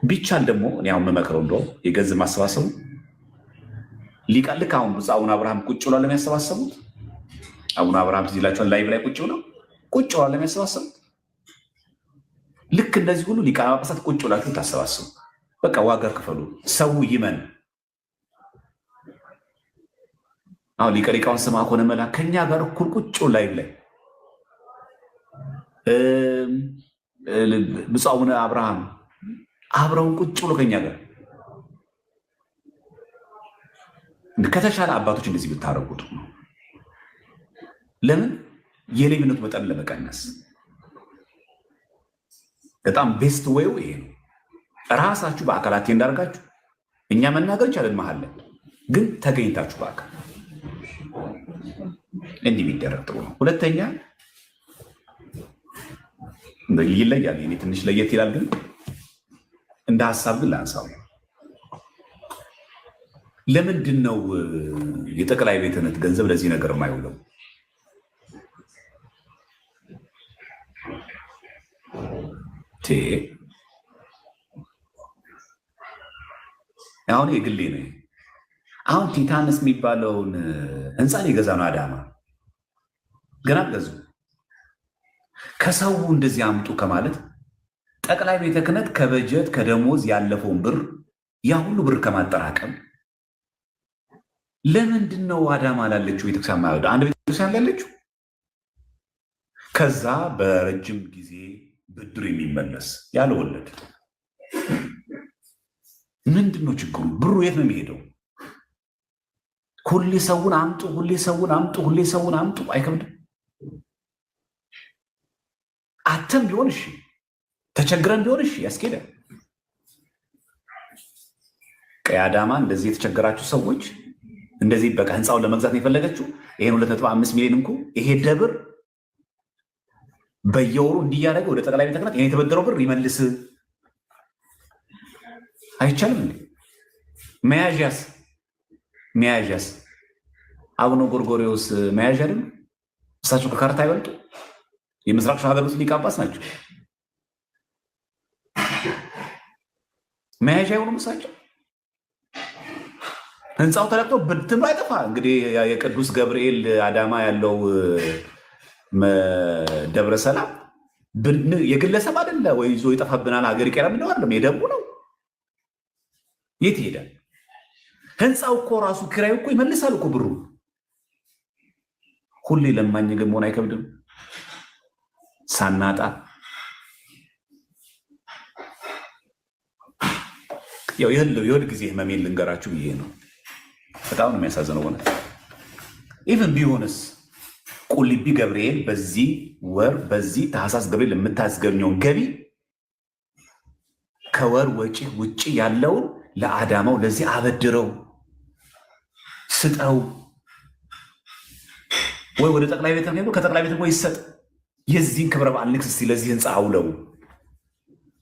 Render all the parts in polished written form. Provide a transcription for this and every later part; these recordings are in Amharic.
ቢቻል ደግሞ እኔ አሁን የምመክረው እንደውም የገንዘብ ማሰባሰቡ ልክ አሁን ብፁዕ አቡነ አብርሃም ቁጭ ብሏል ለሚያሰባሰቡት አቡነ አብርሃም ሲላቸውን ላይቭ ላይ ቁጭ ብሏል ለሚያሰባሰቡት ልክ እንደዚህ ሁሉ ሊቃነ ጳጳሳት ቁጭ ብላችሁ ታሰባስቡ። በቃ ዋጋ ክፈሉ፣ ሰው ይመን። አሁን ሊቀ ሊቃውንት ስምዐኮነ መላክ ከኛ ጋር እኩል ቁጭ ላይቭ ላይ ብፁዕ አቡነ አብርሃም አብረውን ቁጭ ብሎ ከኛ ጋር ከተሻለ አባቶች እንደዚህ ብታረጉት ነው። ለምን የሌብነቱ መጠን ለመቀነስ በጣም ቤስት ወይው ይሄ ነው። ራሳችሁ በአካላት እንዳርጋችሁ እኛ መናገር ይቻላል መሀል ላይ ግን ተገኝታችሁ በአካል እንዲህ ቢደረግ ጥሩ ነው። ሁለተኛ ይለያል፣ እኔ ትንሽ ለየት ይላል፣ ግን እንደ ሀሳብ ግን ላንሳው። ለምንድን ነው የጠቅላይ ቤተ ክህነት ገንዘብ ለዚህ ነገር የማይውለው? አሁን የግሌ ነው። አሁን ቲታንስ የሚባለውን ህንፃ ሊገዛ ነው አዳማ፣ ገና ገዙ። ከሰው እንደዚህ አምጡ ከማለት ጠቅላይ ቤተ ክህነት ከበጀት ከደሞዝ ያለፈውን ብር ያ ሁሉ ብር ከማጠራቀም ለምንድን ነው አዳማ ላለችው ቤተክርስቲያን ማለት አንድ ቤተክርስቲያን ላለችው ከዛ በረጅም ጊዜ ብድር የሚመለስ ያለ ወለድ? ምንድን ነው ችግሩ? ብሩ የት ነው የሚሄደው? ሁሌ ሰውን አምጡ፣ ሁሌ ሰውን አምጡ፣ ሁሌ ሰውን አምጡ። አይከብድም? አተም ቢሆን እሺ፣ ተቸግረን ቢሆን እሺ ያስኬዳል። ቀይ አዳማ እንደዚህ የተቸገራችሁ ሰዎች እንደዚህ በቃ ህንፃውን ለመግዛት ነው የፈለገችው። ይሄን 2.5 ሚሊዮን እንኩ ይሄ ደብር በየወሩ እንዲያደርገ ወደ ጠቅላይ ቤተ ክህነት ይሄን የተበደረው ብር ይመልስ። አይቻልም እንዴ? መያዣስ አቡነ ጎርጎርዮስ መያዣ አይደል? እሳቸው ከካርታ አይበልጡ? የምስራቅ ሸዋ ሀገር ውስጥ ሊቀ ጳጳስ ናቸው። መያዣ አይሆኑም እሳቸው? ህንፃው ተለቅቶ ብትም አይጠፋ። እንግዲህ የቅዱስ ገብርኤል አዳማ ያለው ደብረ ሰላም የግለሰብ አይደለ ወይ? ይዞ ይጠፋብናል ሀገር ይቀራ ምንለው አይደለም፣ የደቡ ነው። የት ይሄዳል? ህንፃው እኮ ራሱ ኪራዩ እኮ ይመልሳል እኮ ብሩ። ሁሌ ለማኝ ግን መሆን አይከብድም? ሳናጣ ያው የሁል ጊዜ ህመሜን ልንገራችሁ ብዬ ነው። በጣም ነው የሚያሳዝነው ሆነ። ኢቨን ቢሆንስ ቁልቢ ገብርኤል በዚህ ወር በዚህ ታህሳስ ገብርኤል የምታስገኘውን ገቢ ከወር ወጪ ውጭ ያለውን ለአዳማው ለዚህ አበድረው ስጠው፣ ወይ ወደ ጠቅላይ ቤት ነው ከጠቅላይ ቤት ወይ ይሰጥ። የዚህን ክብረ በዓል ንግስ እስቲ ለዚህ ህንፃ አውለው።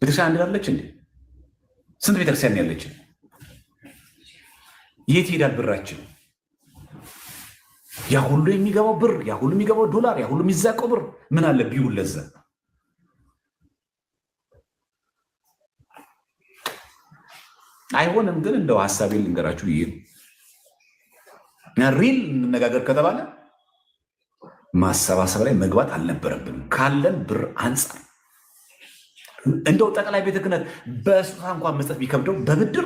ቤተክርስቲያን አንድ አለች እንዴ? ስንት ቤተክርስቲያን ያለች? የት ይሄዳል ብራችን? ያ ሁሉ የሚገባው ብር፣ ያ ሁሉ የሚገባው ዶላር፣ ያ ሁሉ የሚዛቀው ብር ምን አለ ቢውል ለዛ? አይሆንም። ግን እንደው ሀሳቤን ልንገራችሁ ይሄ ሪል እንነጋገር ከተባለ ማሰባሰብ ላይ መግባት አልነበረብንም። ካለን ብር አንጻር እንደው ጠቅላይ ቤተ ክህነት በስጦታ እንኳን መስጠት ቢከብደው በብድር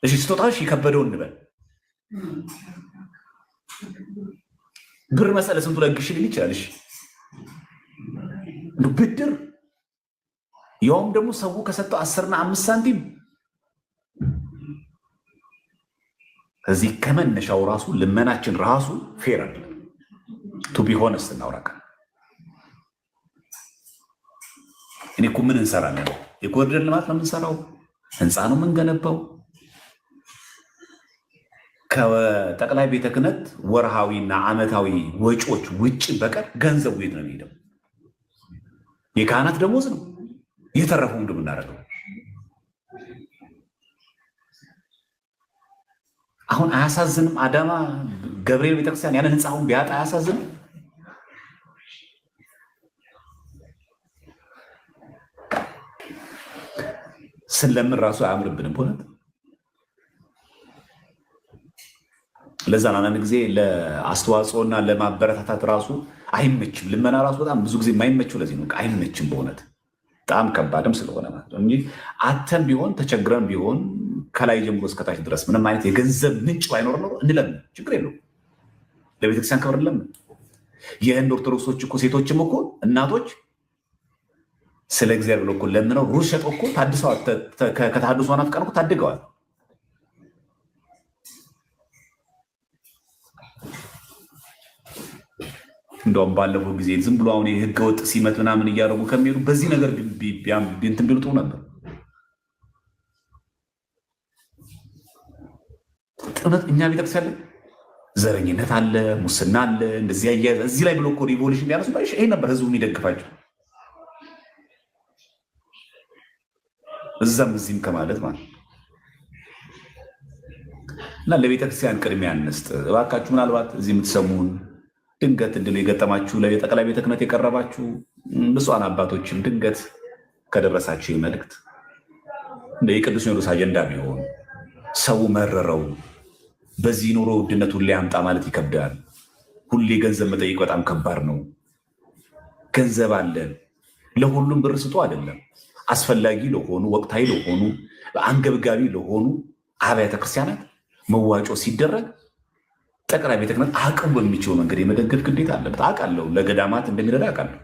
እሺ፣ ስጦታሽ ይከበደው እንበል። ብር መሰለ ስንቱ ለግሽ ሊል ይችላል። እሺ፣ ብድር ያውም ደግሞ ሰው ከሰጠው 10 እና 5 ሳንቲም እዚህ ከመነሻው ራሱ ልመናችን ራሱ ፌር አለ። ቱ ቢ ሆነስት እናውራካ። እኔ እኮ ምን እንሰራለን? የኮሪደር ልማት ነው የምንሰራው፣ ህንፃ ነው የምንገነባው። ከጠቅላይ ቤተ ክህነት ወርሃዊና ዓመታዊ ወጪዎች ውጭ በቀር ገንዘቡ የት ነው የሚሄደው? የካህናት ደሞዝ ነው። የተረፈው እንደምናደርገው አሁን አያሳዝንም? አዳማ ገብርኤል ቤተክርስቲያን ያንን ህንፃውን ቢያጣ አያሳዝንም? ስለምን ራሱ አያምርብንም በእውነት። ለዛ አንዳንድ ጊዜ ለአስተዋጽኦና ለማበረታታት ራሱ አይመችም። ልመና ራሱ በጣም ብዙ ጊዜ የማይመችው ለዚህ ነው። አይመችም በእውነት በጣም ከባድም ስለሆነ ማለት ነው እንጂ አተን ቢሆን ተቸግረን ቢሆን ከላይ ጀምሮ እስከታች ድረስ ምንም አይነት የገንዘብ ምንጭ ባይኖር ነው እንለምን፣ ችግር የለው። ለቤተክርስቲያን ክብር እንለምን። የህንድ ኦርቶዶክሶች እኮ ሴቶችም እኮ እናቶች ስለ እግዚአብሔር ብሎ እኮ ለምነው ሩዝ ሸጠው እኮ ታድሰዋል። ከተሐድሶ ናፍቀን እኮ ታድገዋል። እንደውም ባለፈው ጊዜ ዝም ብሎ አሁን የህገ ወጥ ሲመት ምናምን እያደረጉ ከሚሄዱ በዚህ ነገር እንትን ቢሉ ጥሩ ነበር። ጥነት እኛ ቤተክርስቲያን ዘረኝነት አለ፣ ሙስና አለ፣ እንደዚህ አያያዝ እዚህ ላይ ብሎ እኮ ሪቮሉሽን ያነሱ ይሄ ነበር ህዝቡ የሚደግፋቸው። እዛም እዚህም ከማለት ማለት እና ለቤተክርስቲያን ቅድሚያ እንስጥ እባካችሁ። ምናልባት እዚህ የምትሰሙን ድንገት እድሉ የገጠማችሁ ለጠቅላይ ቤተ ክህነት የቀረባችሁ ብፁዓን አባቶችም ድንገት ከደረሳችሁ መልእክት እንደ የቅዱስ ሲኖዶስ አጀንዳ ቢሆን ሰው መረረው። በዚህ ኑሮ ውድነት ሁሌ አምጣ ማለት ይከብዳል። ሁሌ ገንዘብ መጠየቅ በጣም ከባድ ነው። ገንዘብ አለን፣ ለሁሉም ብር ስጡ አይደለም። አስፈላጊ ለሆኑ ወቅታዊ ለሆኑ አንገብጋቢ ለሆኑ አብያተ ክርስቲያናት መዋጮ ሲደረግ ጠቅላይ ቤተ ክህነት አቅም በሚችለው መንገድ የመደገፍ ግዴታ አለበት። አውቃለሁ፣ ለገዳማት እንደሚረዳ አውቃለሁ።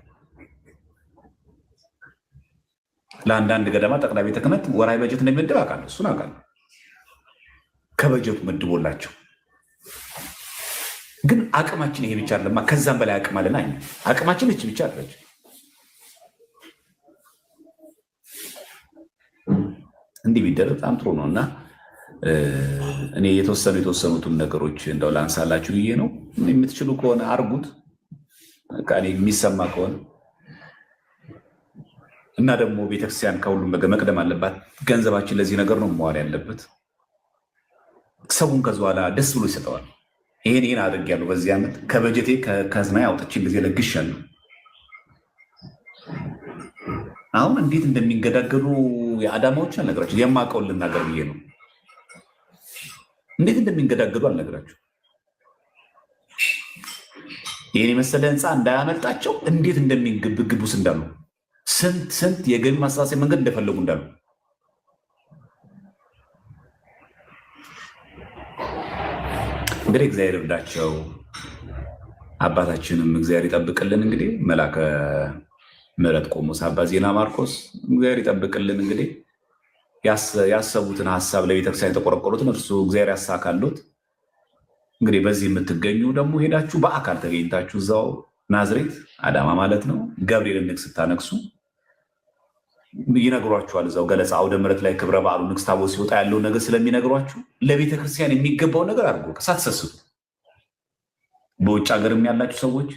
ለአንዳንድ ገዳማት ጠቅላይ ቤተ ክህነት ወራዊ በጀት እንደሚመድብ አውቃለሁ። እሱን አውቃለሁ። ከበጀቱ መድቦላቸው ግን አቅማችን ይሄ ብቻ አይደለም። ከዛም በላይ አቅም አለና አቅማችን እች ብቻ አለች። እንዲህ ቢደረግ በጣም ጥሩ ነው እና እኔ የተወሰኑትን ነገሮች እንደው ላንሳላችሁ ብዬ ነው። የምትችሉ ከሆነ አርጉት፣ የሚሰማ ከሆነ እና ደግሞ ቤተክርስቲያን ከሁሉም መቅደም አለባት። ገንዘባችን ለዚህ ነገር ነው መዋል ያለበት። ሰውን ከዚ በኋላ ደስ ብሎ ይሰጠዋል። ይሄን አድርጌያለሁ፣ በዚህ ዓመት ከበጀቴ ከዝና አውጥቼ ጊዜ ለግሻለሁ። አሁን እንዴት እንደሚንገዳገሉ የአዳማዎች አልነግራችሁ፣ የማውቀውን ልናገር ብዬ ነው። እንዴት እንደሚንገዳገዱ አልነግራችሁ። ይህን የመሰለ ህንፃ እንዳያመልጣቸው እንዴት እንደሚንግብግቡስ እንዳሉ፣ ስንት የገቢ ማሰባሰቢያ መንገድ እንደፈለጉ እንዳሉ እንግዲህ እግዚአብሔር ይርዳቸው። አባታችንም እግዚአብሔር ይጠብቅልን። እንግዲህ መላከ ምሕረት ቆሞስ አባ ዜና ማርቆስ እግዚአብሔር ይጠብቅልን። እንግዲህ ያሰቡትን ሀሳብ ለቤተክርስቲያን የተቆረቆሩትን እርሱ እግዚአብሔር ያሳካሉት። እንግዲህ በዚህ የምትገኙ ደግሞ ሄዳችሁ በአካል ተገኝታችሁ እዛው ናዝሬት አዳማ ማለት ነው ገብርኤል ንግስ ስታነግሱ ይነግሯችኋል። እዛው ገለጻ አውደ ምሕረት ላይ ክብረ በዓሉ ንግስ ታቦት ሲወጣ ያለው ነገር ስለሚነግሯችሁ ለቤተክርስቲያን የሚገባው ነገር አድርጎ ሳትሰስቱ። በውጭ ሀገርም ያላችሁ ሰዎች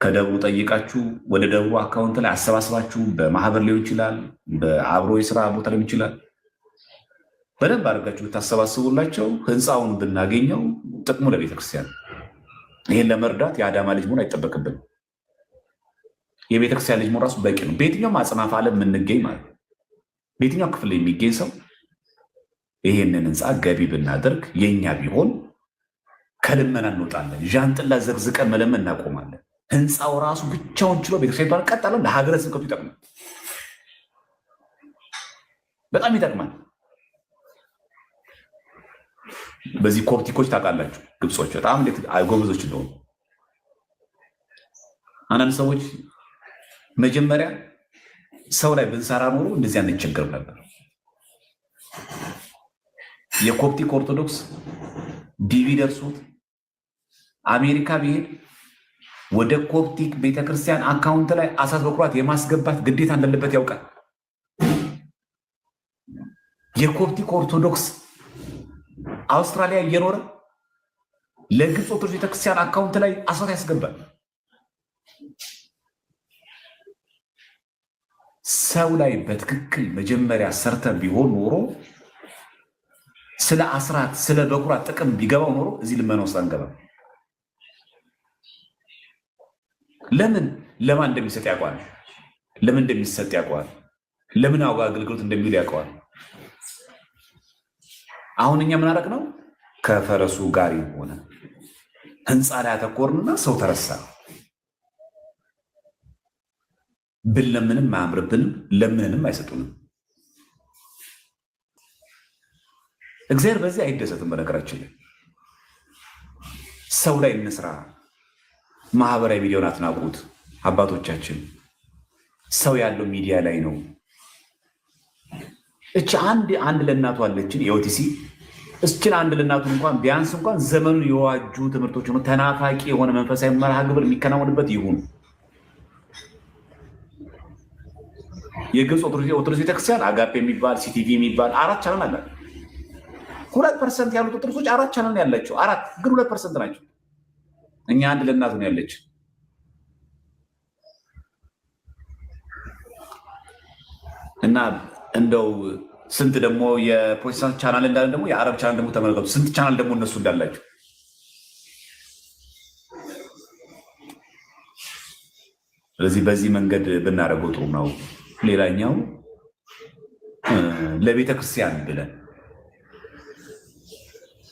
ከደብሩ ጠይቃችሁ ወደ ደብሩ አካውንት ላይ አሰባስባችሁ በማህበር ሊሆን ይችላል፣ በአብሮ የስራ ቦታ ሊሆን ይችላል። በደንብ አድርጋችሁ ብታሰባስቡላቸው ህንፃውን ብናገኘው ጥቅሙ ለቤተክርስቲያን። ይህን ለመርዳት የአዳማ ልጅ መሆን አይጠበቅብን። የቤተክርስቲያን ልጅ መሆን ራሱ በቂ ነው። በየትኛውም አጽናፈ ዓለም የምንገኝ ማለት ነው፣ በየትኛው ክፍል የሚገኝ ሰው ይሄንን ህንፃ ገቢ ብናደርግ የኛ ቢሆን ከልመና እንወጣለን። ዣንጥላ ዘቅዝቀን መለመን እናቆማለን። ህንፃው ራሱ ብቻውን ችሎ ቤተክርስቲያን ቀጣለን። ለሀገረ ስብከቱ ይጠቅማል፣ በጣም ይጠቅማል። በዚህ ኮፕቲኮች ታውቃላችሁ፣ ግብጾች በጣም እንዴት ጎበዞች እንደሆኑ። አንዳንድ ሰዎች መጀመሪያ ሰው ላይ ብንሰራ ኖሮ እንደዚህ አንቸገር ነበር። የኮፕቲክ ኦርቶዶክስ ዲቪ ደርሶት አሜሪካ ቢሄድ ወደ ኮፕቲክ ቤተክርስቲያን አካውንት ላይ አሳት በኩራት የማስገባት ግዴታ እንዳለበት ያውቃል። የኮፕቲክ ኦርቶዶክስ አውስትራሊያ እየኖረ ለግብፅ ኦርቶዶክስ ቤተክርስቲያን አካውንት ላይ አሳት ያስገባል። ሰው ላይ በትክክል መጀመሪያ ሰርተን ቢሆን ኖሮ ስለ አስራት ስለ በኩራት ጥቅም ቢገባው ኖሮ እዚህ ልመና ውስጥ አንገባም። ለምን ለማን እንደሚሰጥ ያውቀዋል። ለምን እንደሚሰጥ ያውቀዋል። ለምን አገልግሎት እንደሚውል ያውቀዋል። አሁን እኛ ምን አደረግ ነው? ከፈረሱ ጋር ሆነ ህንፃ ላይ አተኮርንና ሰው ተረሳ። ብንለምንም አያምርብንም፣ ለምንንም አይሰጡንም። እግዚአብሔር በዚህ አይደሰትም። በነገራችን ላይ ሰው ላይ እንስራ። ማህበራዊ ሚዲያውን አትናቁት አባቶቻችን። ሰው ያለው ሚዲያ ላይ ነው። እቺ አንድ ለእናቱ አለችን የኦቲሲ እስችን አንድ ለእናቱ እንኳን ቢያንስ እንኳን ዘመኑን የዋጁ ትምህርቶች ነው። ተናፋቂ የሆነ መንፈሳዊ መርሃ ግብር የሚከናወንበት ይሁን። የግብፅ ኦርቶዶክስ ቤተክርስቲያን አጋፔ የሚባል ሲቲቪ የሚባል 4 ቻናል አለ። 2% ያሉት ኦርቶዶክሶች 4 ቻናል ያላቸው 4 ግን 2% ናቸው። እኛ አንድ ለእናቱ ነው ያለች። እና እንደው ስንት ደግሞ የፕሮቴስታንት ቻናል እንዳለ ደግሞ የአረብ ቻናል ደግሞ ተመልከቱ። ስንት ቻናል ደግሞ እነሱ እንዳላቸው። ስለዚህ በዚህ መንገድ ብናደርገው ጥሩ ነው። ሌላኛው ለቤተ ክርስቲያን ብለን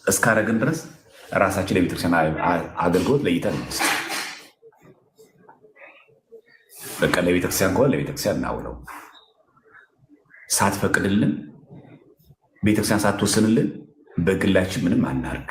እስካረግን ድረስ ራሳችን ለቤተ ክርስቲያን አገልግሎት ለይተን በቃ ለቤተ ክርስቲያን ከሆነ ለቤተ ክርስቲያን እናውለው። ሳትፈቅድልን ቤተክርስቲያን ሳትወስንልን በግላችን ምንም አናርግ።